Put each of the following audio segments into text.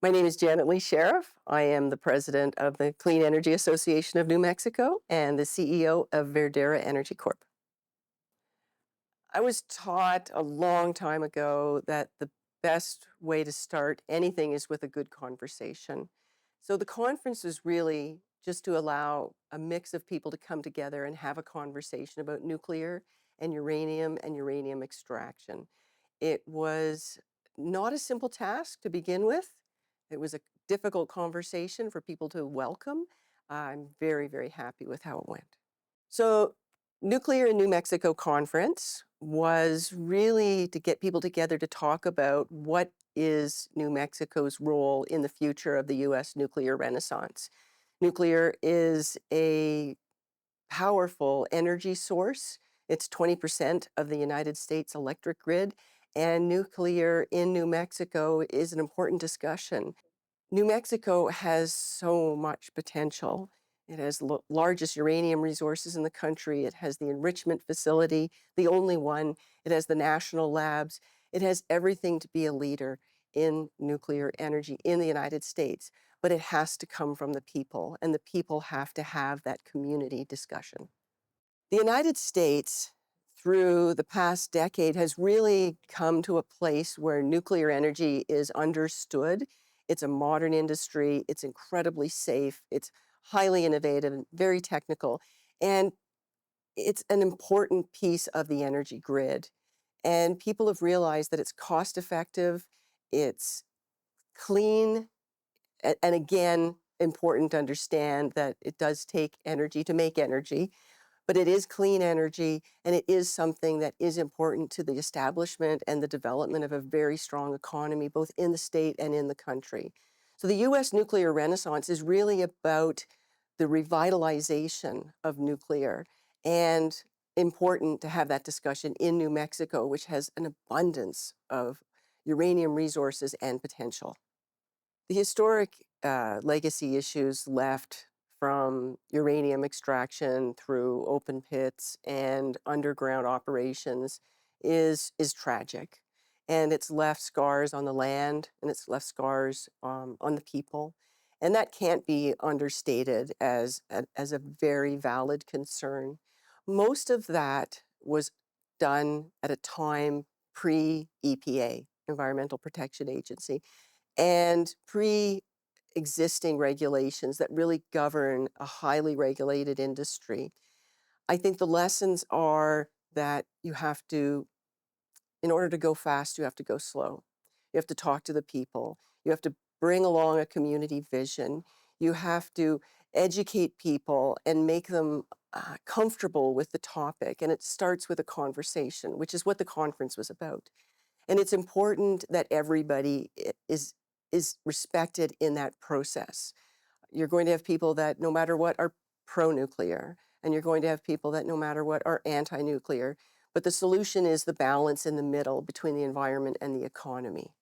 My name is Janet Lee Sheriff. I am the president of the Clean Energy Association of New Mexico and the CEO of Verdera Energy Corp. I was taught a long time ago that the best way to start anything is with a good conversation. So the conference is really just to allow a mix of people to come together and have a conversation about nuclear and uranium extraction. It was not a simple task to begin with. It was a difficult conversation for people to welcome. I'm very, very happy with how it went. So, Nuclear in New Mexico conference was really to get people together to talk about what is New Mexico's role in the future of the US nuclear renaissance. Nuclear is a powerful energy source. It's 20% of the United States electric grid, and nuclear in New Mexico is an important discussion. New Mexico has so much potential. It has the largest uranium resources in the country. It has the enrichment facility, the only one. It has the national labs. It has everything to be a leader in nuclear energy in the United States. But it has to come from the people, and the people have to have that community discussion. The United States, through the past decade, has really come to a place where nuclear energy is understood. It's a modern industry, it's incredibly safe, it's highly innovative, and very technical, and it's an important piece of the energy grid. And people have realized that it's cost effective, it's clean, and again, important to understand that it does take energy to make energy, but it is clean energy, and it is something that is important to the establishment and the development of a very strong economy, both in the state and in the country. So the US nuclear renaissance is really about the revitalization of nuclear, and important to have that discussion in New Mexico, which has an abundance of uranium resources and potential. The historic legacy issues left from uranium extraction through open pits and underground operations is tragic, and it's left scars on the land and it's left scars on the people, and that can't be understated as a very valid concern. Most of that was done at a time pre EPA, Environmental Protection Agency, and pre-existing regulations that really govern a highly regulated industry. I think the lessons are that you have to, in order to go fast, you have to go slow. You have to talk to the people. You have to bring along a community vision. You have to educate people and make them comfortable with the topic. And it starts with a conversation, which is what the conference was about. And it's important that everybody is respected in that process. You're going to have people that no matter what are pro-nuclear, and you're going to have people that no matter what are anti-nuclear. But the solution is the balance in the middle between the environment and the economy.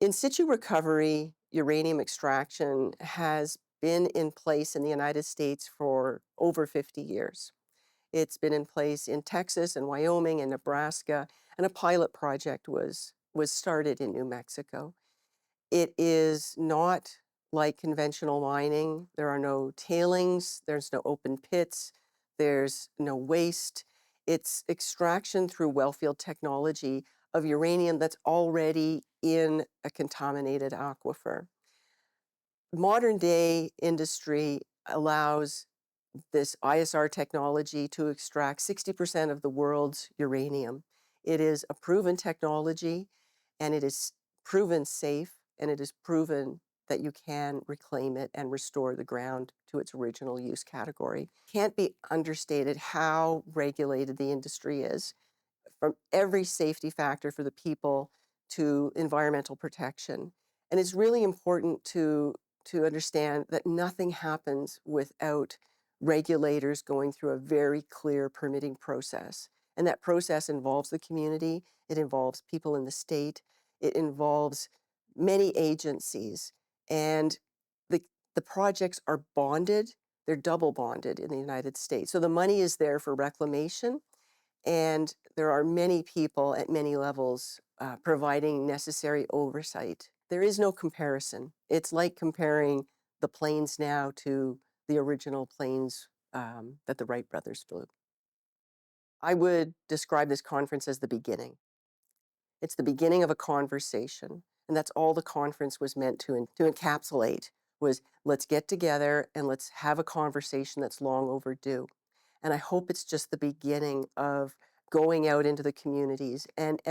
In situ recovery, uranium extraction has been in place in the United States for over 50 years. It's been in place in Texas and Wyoming and Nebraska, and a pilot project was started in New Mexico. It is not like conventional mining. There are no tailings, there's no open pits, there's no waste. It's extraction through wellfield technology of uranium that's already in a contaminated aquifer. Modern day industry allows this ISR technology to extract 60% of the world's uranium. It is a proven technology, and it is proven safe, and it is proven that you can reclaim it and restore the ground to its original use category. Can't be understated how regulated the industry is, from every safety factor for the people to environmental protection. And it's really important to understand that nothing happens without regulators going through a very clear permitting process. And that process involves the community, it involves people in the state, it involves many agencies. And the, the projects are bonded, they're double bonded in the United States. So the money is there for reclamation, and there are many people at many levels providing necessary oversight There is no comparison. It's like comparing the planes now to the original planes that the Wright brothers flew. I would describe this conference as the beginning. It's the beginning of a conversation, and that's all the conference was meant to encapsulate was let's get together and let's have a conversation that's long overdue. And I hope it's just the beginning of going out into the communities and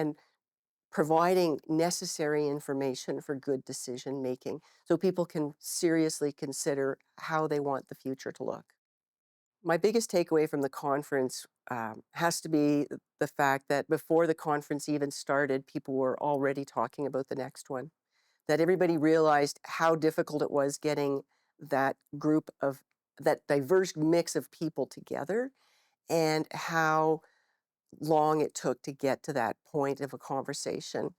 providing necessary information for good decision making so people can seriously consider how they want the future to look. My biggest takeaway from the conference has to be the fact that before the conference even started, people were already talking about the next one. That everybody realized how difficult it was getting that group of that diverse mix of people together and how long it took to get to that point of a conversation.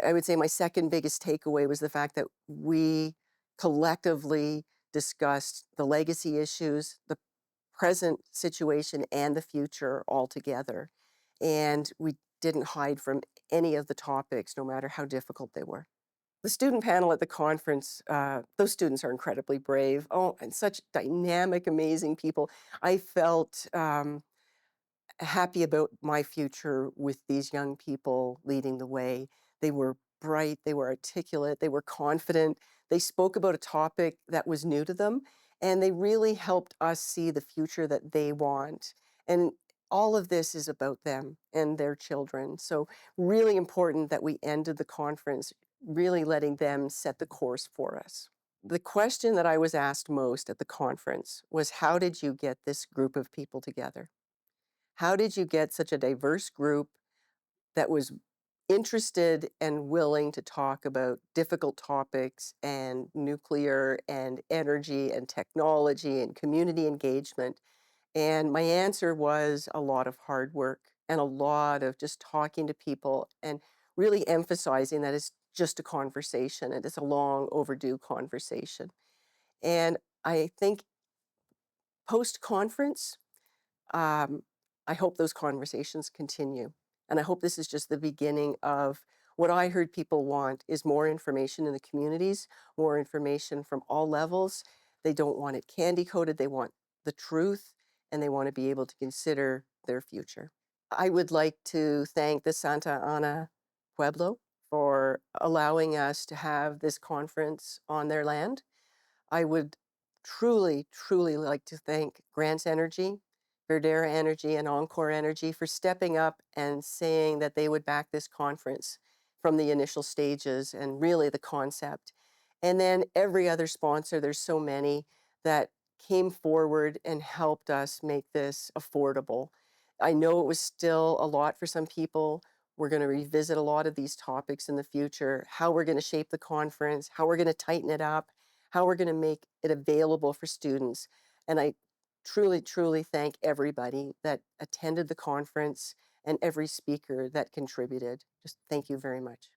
I would say my second biggest takeaway was the fact that we collectively discussed the legacy issues, the present situation, and the future all together. And we didn't hide from any of the topics, no matter how difficult they were. The student panel at the conference, those students are incredibly brave. Oh, and such dynamic, amazing people. I felt happy about my future with these young people leading the way. They were bright, they were articulate, they were confident. They spoke about a topic that was new to them, and they really helped us see the future that they want. And all of this is about them and their children. So, really important that we ended the conference really letting them set the course for us. The question that I was asked most at the conference was, how did you get this group of people together? How did you get such a diverse group that was interested and willing to talk about difficult topics and nuclear and energy and technology and community engagement? And my answer was a lot of hard work and a lot of just talking to people and really emphasizing that it's just a conversation and it's a long overdue conversation. And I think post conference, um, I hope those conversations continue. And I hope this is just the beginning of what I heard people want is more information in the communities, more information from all levels. They don't want it candy coated, they want the truth, and they want to be able to consider their future. I would like to thank the Santa Ana Pueblo for allowing us to have this conference on their land. I would truly, truly like to thank Grants Energy, Verdera Energy, and Encore Energy for stepping up and saying that they would back this conference from the initial stages and really the concept. And then every other sponsor, there's so many that came forward and helped us make this affordable. I know it was still a lot for some people. We're going to revisit a lot of these topics in the future, how we're going to shape the conference, how we're going to tighten it up, how we're going to make it available for students. And I truly, truly thank everybody that attended the conference and every speaker that contributed. Just thank you very much.